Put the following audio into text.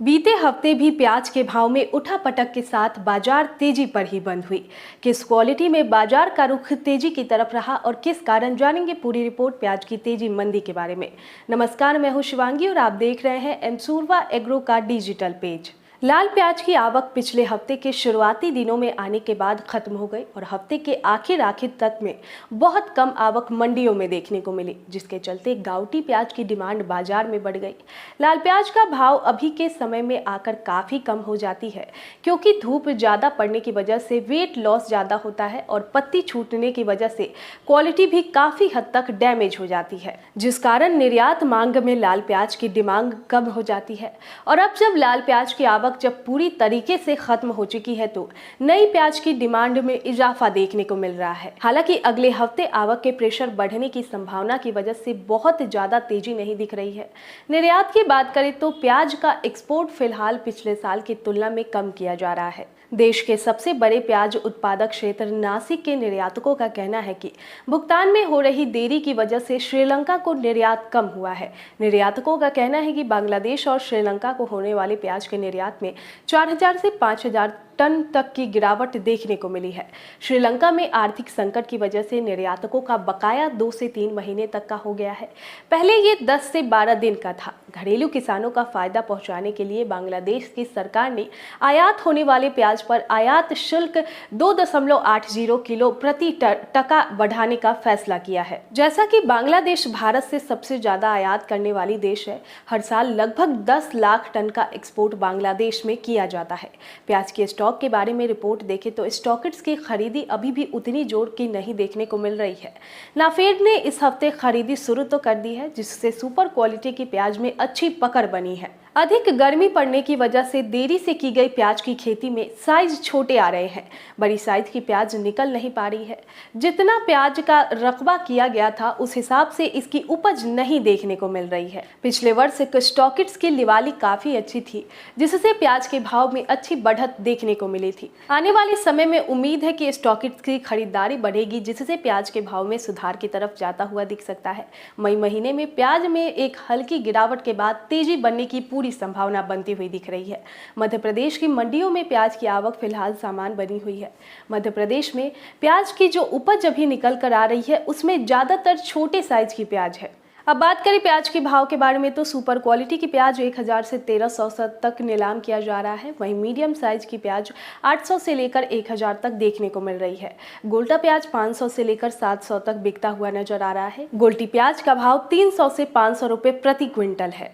बीते हफ्ते भी प्याज के भाव में उठापटक के साथ बाजार तेजी पर ही बंद हुई। किस क्वालिटी में बाजार का रुख तेजी की तरफ रहा और किस कारण, जानेंगे पूरी रिपोर्ट प्याज की तेजी मंदी के बारे में। नमस्कार, मैं हूं शिवांगी और आप देख रहे हैं एमसूरवा एग्रो का डिजिटल पेज। लाल प्याज की आवक पिछले हफ्ते के शुरुआती दिनों में आने के बाद खत्म हो गई और हफ्ते के आखिर तक में बहुत कम आवक मंडियों में देखने को मिली, जिसके चलते गाउटी प्याज की डिमांड बाजार में बढ़ गई। लाल प्याज का भाव अभी के समय में आकर काफी कम हो जाती है, क्योंकि धूप ज्यादा पड़ने की वजह से वेट लॉस ज्यादा होता है और पत्ती छूटने की वजह से क्वालिटी भी काफी हद तक डैमेज हो जाती है, जिस कारण निर्यात मांग में लाल प्याज की डिमांड कम हो जाती है। और अब जब लाल प्याज की आवक जब पूरी तरीके से खत्म हो चुकी है तो नई प्याज की डिमांड में इजाफा देखने को मिल रहा है। हालांकि अगले हफ्ते आवक के प्रेशर बढ़ने की संभावना की वजह से बहुत ज्यादा तेजी नहीं दिख रही है। निर्यात की बात करें तो प्याज का एक्सपोर्ट फिलहाल पिछले साल की तुलना में कम किया जा रहा है। देश के सबसे बड़े प्याज उत्पादक क्षेत्र नासिक के निर्यातकों का कहना है कि भुगतान में हो रही देरी की वजह से श्रीलंका को निर्यात कम हुआ है। निर्यातकों का कहना है कि बांग्लादेश और श्रीलंका को होने वाले प्याज के निर्यात में 4000 से 5000 टन तक की गिरावट देखने को मिली है। श्रीलंका में आर्थिक संकट की वजह से निर्यातकों का बकाया 2 से 3 महीने तक का हो गया है। पहले ये 10 से 12 दिन का था। घरेलू किसानों का फायदा पहुंचाने के लिए बांग्लादेश की सरकार ने आयात होने वाले प्याज पर आयात शुल्क 2.80 किलो प्रति टका बढ़ाने का फैसला किया है। जैसा कि बांग्लादेश भारत से सबसे ज्यादा आयात करने वाली देश है, हर साल लगभग 10 लाख टन का एक्सपोर्ट बांग्लादेश में किया जाता है। प्याज के स्टॉक के बारे में रिपोर्ट देखें तो स्टॉकिट्स की खरीदी अभी भी उतनी जोर की नहीं देखने को मिल रही है। नाफेड ने इस हफ्ते खरीदी शुरू तो कर दी है, जिससे सुपर क्वालिटी की प्याज में अच्छी पकड़ बनी है। अधिक गर्मी पड़ने की वजह से देरी से की गई प्याज की खेती में साइज छोटे आ रहे हैं। बड़ी साइज की प्याज निकल नहीं पा रही है। जितना प्याज का रकबा किया गया था उस हिसाब से इसकी उपज नहीं देखने को मिल रही है। पिछले वर्ष स्टॉकिट्स की लिवाली काफी अच्छी थी, जिससे प्याज के भाव में अच्छी बढ़त देखने को मिली थी। आने वाले समय में उम्मीद है कि स्टॉकिट्स की खरीदारी बढ़ेगी, जिससे प्याज के भाव में सुधार की तरफ जाता हुआ दिख सकता है। मई महीने में प्याज में एक हल्की गिरावट के बाद तेजी बनने की पूरी संभावना बनती हुई दिख रही है। मध्य प्रदेश की मंडियों में प्याज की आवक फिलहाल सामान्य बनी हुई है। मध्य प्रदेश में प्याज की जो उपज अभी निकल कर आ रही है उसमें ज्यादातर छोटे साइज की प्याज है। अब बात करें प्याज के भाव के बारे में तो सुपर क्वालिटी की प्याज 1000 से 1300 तक नीलाम किया जा रहा है। वहीं मीडियम साइज की प्याज 800 से लेकर 1000 तक देखने को मिल रही है। गोल्टा प्याज 500 से लेकर 700 तक बिकता हुआ नजर आ रहा है। गोल्टी प्याज का भाव 300 से 500 रुपए प्रति क्विंटल है।